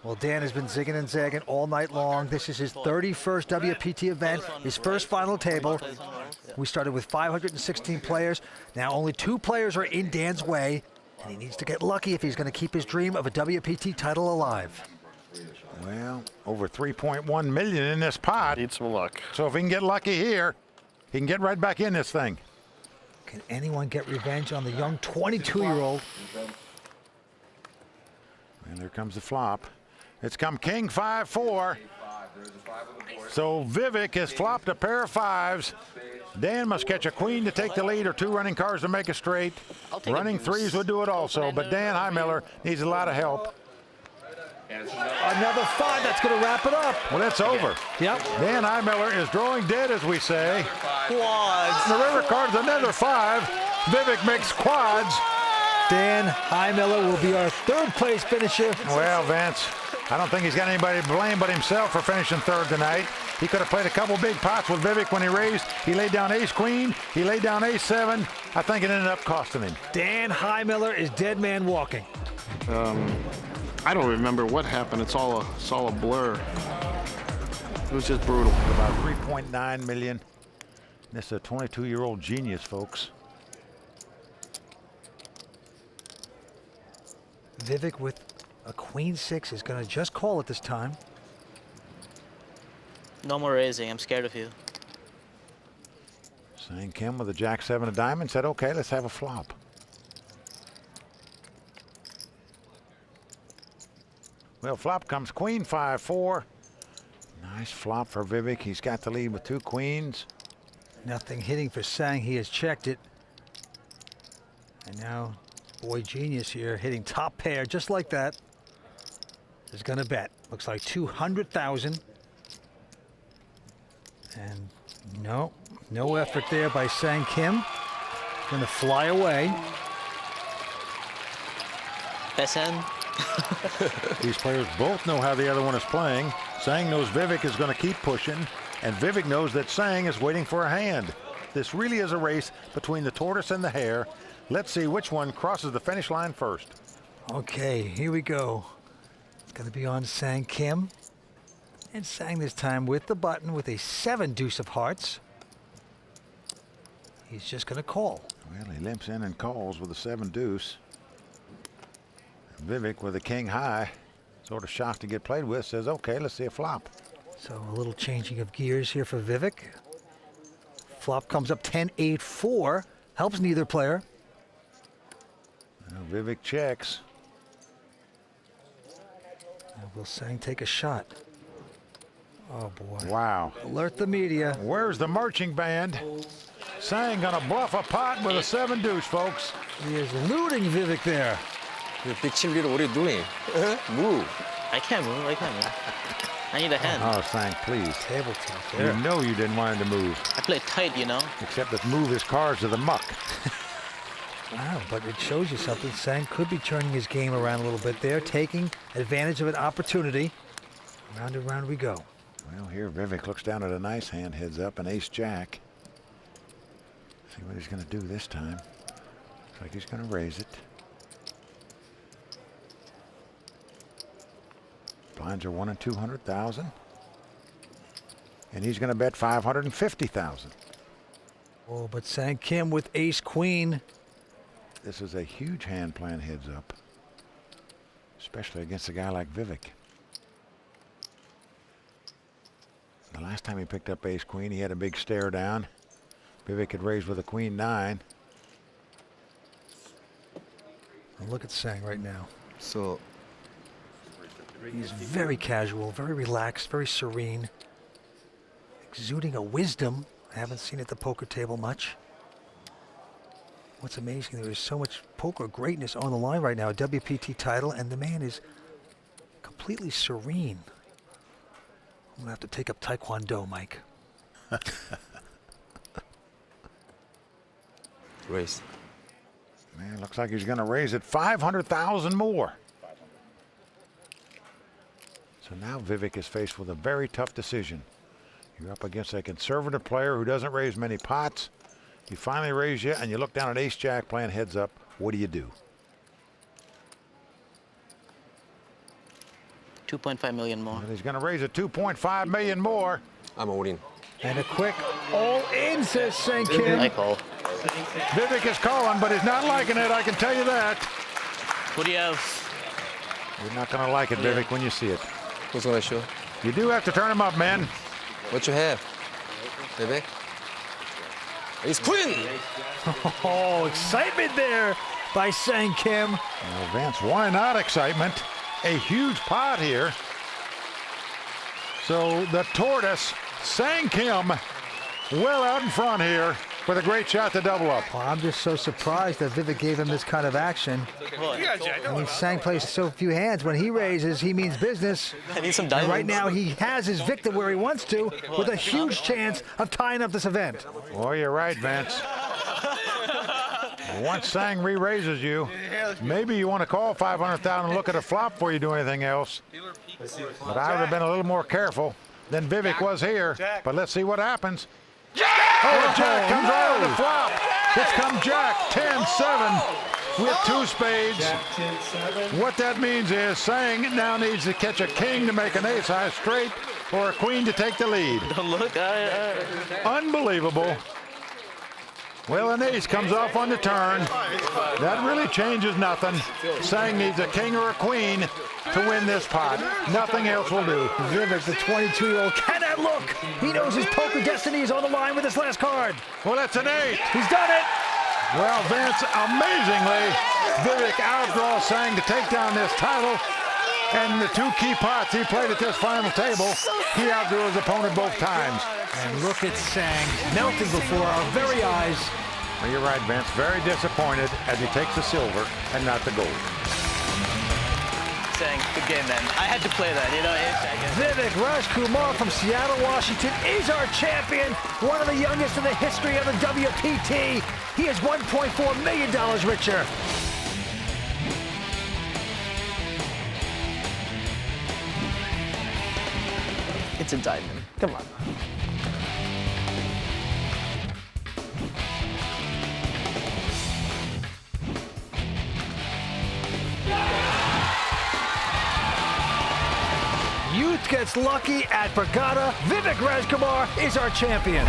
Speaker 1: Well, Dan has been zigging and zagging all night long. This is his 31st WPT event, his first final table. We started with 516 players. Now only 2 players are in Dan's way, and he needs to get lucky if he's going to keep his dream of a WPT title alive.
Speaker 2: Well, over 3.1 million in this pot.
Speaker 4: Need some luck.
Speaker 2: So if he can get lucky here, he can get right back in this thing.
Speaker 1: Can anyone get revenge on the young 22-year-old?
Speaker 2: And there comes the flop. It's come king 5-4. So Vivek has flopped a pair of 5s. Dan must catch a queen to take the lead or 2 running cards to make a straight. Running 3s would do it also, but Dan Heimiller needs a lot of help.
Speaker 1: Another 5, that's going to wrap it up.
Speaker 2: Well, it's over.
Speaker 1: Yep.
Speaker 2: Dan Heimiller is drawing dead, as we say.
Speaker 7: Quads.
Speaker 2: The river card's another 5. Vivek makes quads.
Speaker 1: Dan Heimiller will be our third place finisher.
Speaker 2: Well, Vince, I don't think he's got anybody to blame but himself for finishing third tonight. He could have played a couple big pots with Vivek when he raised. He laid down ace-queen. He laid down ace-7. I think it ended up costing him.
Speaker 1: Dan Heimiller is dead man walking.
Speaker 4: I don't remember what happened. It's all a blur. It was just brutal.
Speaker 2: About 3.9 million. This is a 22-year-old genius, folks.
Speaker 1: Vivek with a queen 6 is going to just call it this time.
Speaker 7: No more raising. I'm scared of you.
Speaker 2: Sang Kim with a jack-7 of diamonds said, okay, let's have a flop. Well, flop comes queen 5-4. Nice flop for Vivek. He's got the lead with 2 queens.
Speaker 1: Nothing hitting for Sang. He has checked it. And now, boy genius here, hitting top pair just like that. Is going to bet. Looks like 200,000. And no effort there by Sang Kim. Going to fly away.
Speaker 7: Best hand.
Speaker 2: These players both know how the other one is playing. Sang knows Vivek is going to keep pushing, and Vivek knows that Sang is waiting for a hand. This really is a race between the tortoise and the hare. Let's see which one crosses the finish line first.
Speaker 1: Okay, here we go. It's going to be on Sang Kim. And Sang this time with the button with a 7 deuce of hearts. He's just going to call.
Speaker 2: Well, he limps in and calls with a 7 deuce. Vivek with a king high, sort of shocked to get played with, says, okay, let's see a flop.
Speaker 1: So a little changing of gears here for Vivek. Flop comes up 10-8-4. Helps neither player.
Speaker 2: Now Vivek checks.
Speaker 1: Now will Sang take a shot? Oh, boy.
Speaker 2: Wow.
Speaker 1: Alert the media.
Speaker 2: Where's the marching band? Sang gonna bluff a pot with a 7 deuce, folks.
Speaker 1: He is looting Vivek there.
Speaker 9: Big chin leader, what are you doing? Move.
Speaker 7: I can't move. I need a hand.
Speaker 2: Oh, Sang, please.
Speaker 1: Table top
Speaker 2: You
Speaker 1: there.
Speaker 2: know you didn't want him to move.
Speaker 7: I play tight, you know.
Speaker 2: Except to move his cards to the muck.
Speaker 1: Wow, but it shows you something. Sang could be turning his game around a little bit there, taking advantage of an opportunity. Round and round we go.
Speaker 2: Well, here Vivek looks down at a nice hand, heads up, an ace-jack. See what he's going to do this time. Looks like he's going to raise it. Blinds are 1 in 200,000. And he's going to bet 550,000.
Speaker 1: Oh, but Sang Kim with ace-queen.
Speaker 2: This is a huge hand playing heads up, especially against a guy like Vivek. The last time he picked up ace-queen, he had a big stare down. Vivek had raised with a queen 9.
Speaker 1: And look at Sang right now.
Speaker 9: So,
Speaker 1: He's very casual, very relaxed, very serene. Exuding a wisdom I haven't seen at the poker table much. What's amazing, there is so much poker greatness on the line right now, a WPT title, and the man is completely serene. I'm gonna have to take up Taekwondo, Mike.
Speaker 9: raise.
Speaker 2: Man, looks like he's going to raise it 500,000 more. So now Vivek is faced with a very tough decision. You're up against a conservative player who doesn't raise many pots. He finally raised you, and you look down at ace-jack playing heads up. What do you do?
Speaker 7: 2.5 million more.
Speaker 2: Well, he's going to raise it 2.5 million more.
Speaker 9: I'm all in.
Speaker 1: And a quick all-in, says Sang Kim.
Speaker 7: I call.
Speaker 2: Vivek is calling, but he's not liking it, I can tell you that.
Speaker 7: What do you have?
Speaker 2: You're not going to like it, Vivek, when you see it.
Speaker 9: Who's gonna show?
Speaker 2: You do have to turn him up, man.
Speaker 9: What you have? Vivek? Ace queen!
Speaker 1: Oh, excitement there by Sang Kim.
Speaker 2: Well, Vance, why not excitement? A huge pot here. So the tortoise, Sang Kim, well out in front here with a great shot to double up.
Speaker 1: Well, I'm just so surprised that Vivek gave him this kind of action. I mean, Sang plays so few hands. When he raises, he means business.
Speaker 7: I need some
Speaker 1: And
Speaker 7: diamonds.
Speaker 1: right now, he has his victim where he wants to, with a huge chance of tying up this event.
Speaker 2: Oh, you're right, Vance. Once Sang re-raises you, maybe you want to call 500,000 and look at a flop before you do anything else. But I would have been a little more careful than Vivek was here. But let's see what happens. Oh, Jack comes out of the flop. It's come Jack, 10-7 with 2 spades. What that means is Sang now needs to catch a king to make an ace-high straight or a queen to take the lead.
Speaker 7: Look,
Speaker 2: Unbelievable. Well, an ace comes off on the turn. That really changes nothing. Sang needs a king or a queen to win this pot. Nothing else will do.
Speaker 1: Vivek, the 22-year-old, cannot look. He knows his poker destiny is on the line with his last card.
Speaker 2: Well, that's an 8.
Speaker 1: He's done it.
Speaker 2: Well, Vince, amazingly, Vivek outdraws Sang to take down this title. And the 2 key pots he played at this final table, he outdrew his opponent both times.
Speaker 1: And look at Sang melting before our very eyes.
Speaker 2: Well, you're right, Vince. Very disappointed as he takes the silver and not the gold.
Speaker 7: Sang, good game, man. I had to play that, you know.
Speaker 1: Vivek Rajkumar from Seattle, Washington is our champion, one of the youngest in the history of the WPT. He is $1.4 million richer.
Speaker 5: It's a diamond. Come on.
Speaker 1: Youth gets lucky at Borgata. Vivek Rajkumar is our champion.